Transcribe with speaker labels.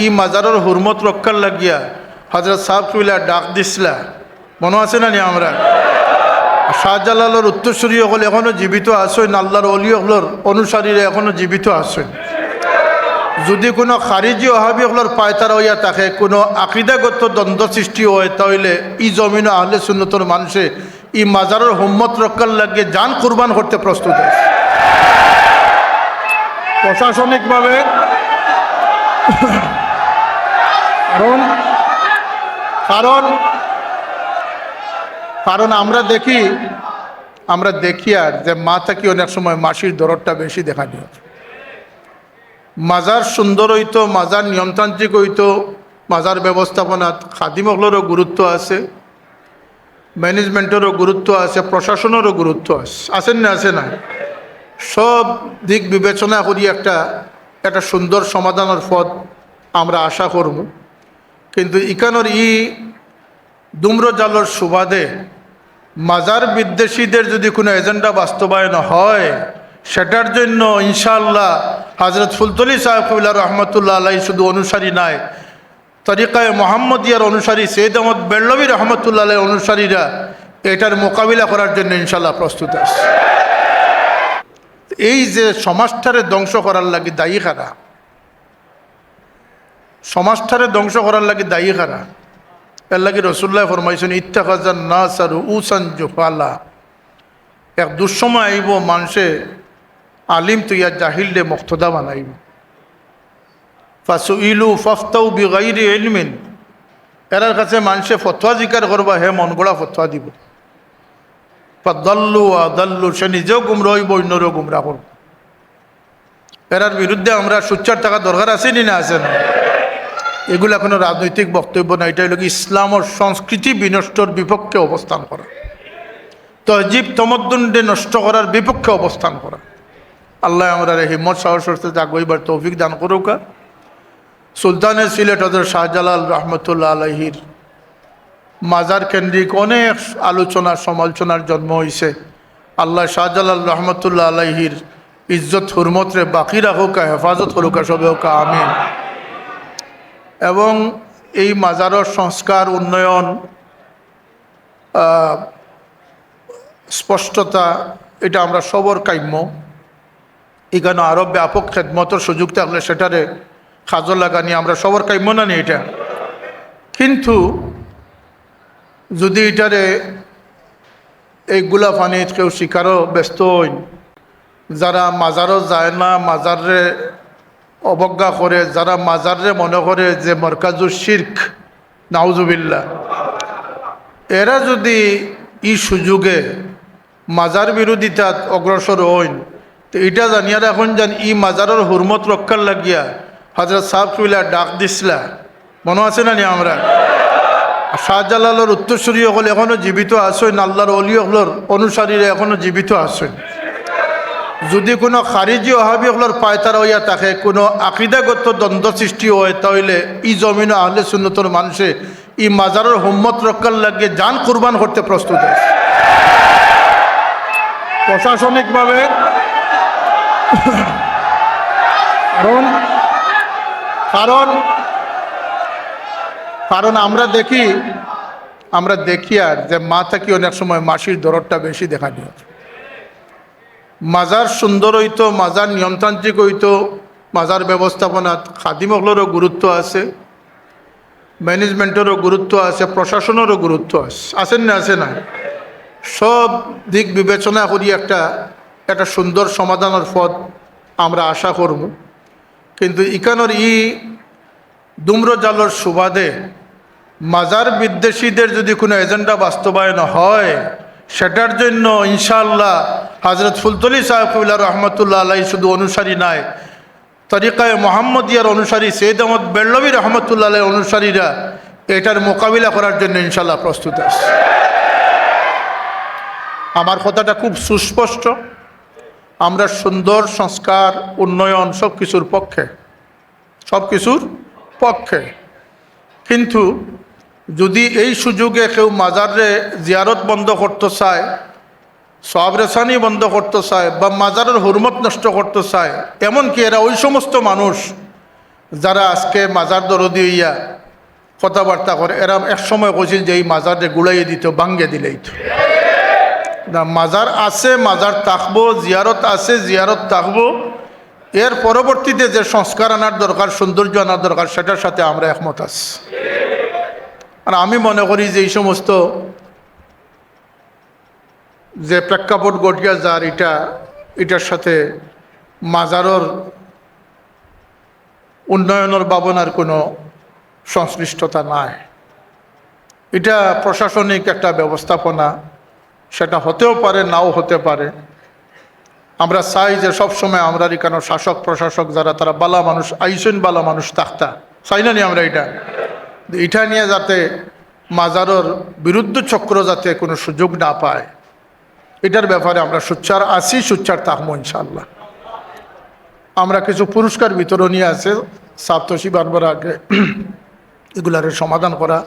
Speaker 1: ই মাজারের হুরমত রক্ষার লাগিয়া হজরত সাহেব কবিলা ডাক দিসলা, মনে আছে না নি? আমরা শাহজালালের উত্তরসূরি হল এখনও জীবিত আসেন, আল্লাহর অলি হলর অনুসারীরা এখনও জীবিত আসেন। যদি কোনো খারিজি ওহাবি হলর পায়তারা হইয়া থাকে, কোনো আকিদাগত দ্বন্দ্ব সৃষ্টি হয়, তাহলে ই জমিন আহলে সুন্নতর মানুষে ই মাজারের হুম্মত রক্ষার লাগিয়ে জান কুরবান করতে প্রস্তুত আছে। প্রশাসনিকভাবে কারণ আমরা দেখি আর যে মা থাকি অনেক সময় মাসির দরদটা বেশি দেখা দিয়ে। মাজার সুন্দর হইতো, মাজার নিয়মতান্ত্রিক হইতো, মাজার ব্যবস্থাপনাত খাদিমগুলোরও গুরুত্ব আছে, ম্যানেজমেন্টেরও গুরুত্ব আছে, প্রশাসনেরও গুরুত্ব আছে, আছেন না? আছে না? সব দিক বিবেচনা করি একটা সুন্দর সমাধানের পথ আমরা আশা করব। কিন্তু ইকানোর দুম্রজালর সুবাদে মাজার বিদ্বেষীদের যদি কোনো এজেন্ডা বাস্তবায়ন হয়, সেটার জন্য ইনশাআল্লাহ হযরত ফুলতলি সাহেব কবিলা রহমতুল্লাহ আলাইহি শুধু অনুসারী নাই, তরিকায়ে মোহাম্মদিয়ার অনুসারী সৈয়দ আহমদ বেল্লভী রহমতুল্লাহ আলাইহি অনুসারীরা এটার মোকাবিলা করার জন্য ইনশাআল্লাহ প্রস্তুত আছে। এই যে সমাজটারে ধ্বংস করার লাগি দায়ী কারা, সমাজটারে ধ্বংস করার লাগি দায়ী কারা? এর লাগি রাসূলুল্লাহ ফরমাইছেন, ইত্তাখাযান নাস রুউসান জুহালা। এক দুঃসময় আইব, মানুষে আলিম তুইয়া জাহিলরে মুক্তদা বানাইব। ফাসুইলু ফাফতাউ বিগাইরি ইলমিন, এরার কাছে মানুষে ফতোয়া জিকার করবা, হে মন গড়া ফতোয়া দিব। ফাদাল্লু আদাল্লু, সে নিজেও গুমরা হইব, অন্যরও গুমরা করব। এরার বিরুদ্ধে আমরা সোচ্চার থাকা দরকার আছে নি না? আছে না? এগুলা কোনো রাজনৈতিক বক্তব্য না, এটা হলো ইসলাম ও সংস্কৃতি বিনষ্টর বিপক্ষে অবস্থান করা, তহজিব তমদ্দুনকে নষ্ট করার বিপক্ষে অবস্থান করা। আল্লাহ আমরা হিম্মত সাহস জাগইবার তৌফিক দান করুকা। সুলতানের সিলেট হযরত শাহজালাল রহমতুল্লাহ আলাইহির মাজার কেন্দ্রিক অনেক আলোচনা সমালোচনার জন্ম হয়েছে। আল্লাহ শাহজালাল রহমতুল্লাহ আলাইহির ইজ্জত হুরমতরে বাকি রাখুকা, হেফাজত করুকা, সবে হোকা আমিন। এবং এই মাজারের সংস্কার, উন্নয়ন, স্পষ্টতা, এটা আমরা সবর কাম্য। এখানে আরও ব্যাপক খেদমতের সুযোগ থাকলে সেটারে কাজে লাগানি আমরা সবর কাম্য না নি এটা। কিন্তু যদি এটারে এই গুলাফানিত কেউ শিকারও ব্যস্ত হইন, যারা মাজারও যায় না, মাজারে অবজ্ঞা করে, যারা মাজারে মনে করে যে মরকাজুর শিরক, নাউজুবিল্লাহ, এরা যদি এই সুযোগে মাজার বিরোধিতাত অগ্রসর হইন, তো এটা জানিয়া রাখুন যেন ই মাজারের হুরমত রক্ষার লাগিয়া হযরত সাহেব কবিলা ডাক দিসলা, মনে আছে না নি? আমরা শাহজালালের উত্তরসূরি হল এখনও জীবিত আসেন, আল্লাহর অলি হলর অনুসারীরা এখনও জীবিত আসেন। যদি কোনো খারিজি ওহাবি হলর পায়তারা হইয়া থাকে, কোনো আকিদাগত দ্বন্দ্ব সৃষ্টি হয়, তাহলে ই জমিন আহলে সুন্নতর মানুষে ই মাজারের হুম্মত রক্ষার লাগিয়ে জান কুরবান করতে প্রস্তুত আছে। প্রশাসনিকভাবে কারণ আমরা দেখি আর যে মা থাকি অনেক সময় মাসির দরদটা বেশি দেখা দিয়ে। মাজার সুন্দর হইতো, মাজার নিয়মতান্ত্রিক হইতো, মাজার ব্যবস্থাপনাত খাদিমগুলোরও গুরুত্ব আছে, ম্যানেজমেন্টেরও গুরুত্ব আছে, প্রশাসনেরও গুরুত্ব আছে, আছেন না? আছে না? সব দিক বিবেচনা করি একটা সুন্দর সমাধানের পথ আমরা আশা করব। কিন্তু ইকানোর দুম্রজালর সুবাদে মাজার বিদ্বেষীদের যদি কোনো এজেন্ডা বাস্তবায়ন হয়, সেটার জন্য ইনশাআল্লাহ হযরত ফুলতলি সাহেব কবিলা রহমতুল্লাহ আলাইহি শুধু অনুসারী নাই, তরিকায়ে মোহাম্মদিয়ার অনুসারী সৈয়দ আহমদ বেল্লভী রহমতুল্লাহ আলাইহি অনুসারীরা এটার মোকাবিলা করার জন্য ইনশাআল্লাহ প্রস্তুত আছে। আমার কথাটা খুব সুস্পষ্ট, আমরা সুন্দর সংস্কার, উন্নয়ন সব কিছুর পক্ষে। কিন্তু যদি এই সুযোগে কেউ মাজারে জিয়ারত বন্ধ করতে চায়, সওয়াব রেসানি বন্ধ করতে চায়, বা মাজারের হুরমত নষ্ট করতে চায়, এমনকি এরা ওই সমস্ত মানুষ যারা আজকে মাজার দরদি হইয়া কথাবার্তা করে এরা এক সময় কইছিল যে এই মাজারে গুড়াইয়ে দিত, বাঙ্গে দিলেই তো না। মাজার আছে, মাজার থাকবো, জিয়ারত আছে, জিয়ারত থাকবো। এর পরবর্তীতে যে সংস্কার আনার দরকার, সৌন্দর্য আনার দরকার, সেটার সাথে আমরা একমত আছি। আর আমি মনে করি যে এই সমস্ত যে প্রেক্ষাপট গঠিয়া যার এটার সাথে মাজারের উন্নয়নের ভাবনার কোনো সংশ্লিষ্টতা নাই। এটা প্রশাসনিক একটা ব্যবস্থাপনা, সেটা হতেও পারে, নাও হতে পারে। আমরা চাই যে সবসময় আমরা এখানে শাসক প্রশাসক যারা, তারা বালা মানুষ, আইসেন বালা মানুষ থাকতা চাই না নি আমরা। এটা নিয়ে যাতে মাজারের বিরুদ্ধ চক্র যাতে কোনো সুযোগ না পায়, এটার ব্যাপারে আমরা সোচ্চার আছি, সোচ্চার থাকবো ইনশাআল্লাহ। আমরা কিছু পুরস্কার বিতরণী আছে, সাপ্তশী বারবার আগে এগুলার সমাধান করা।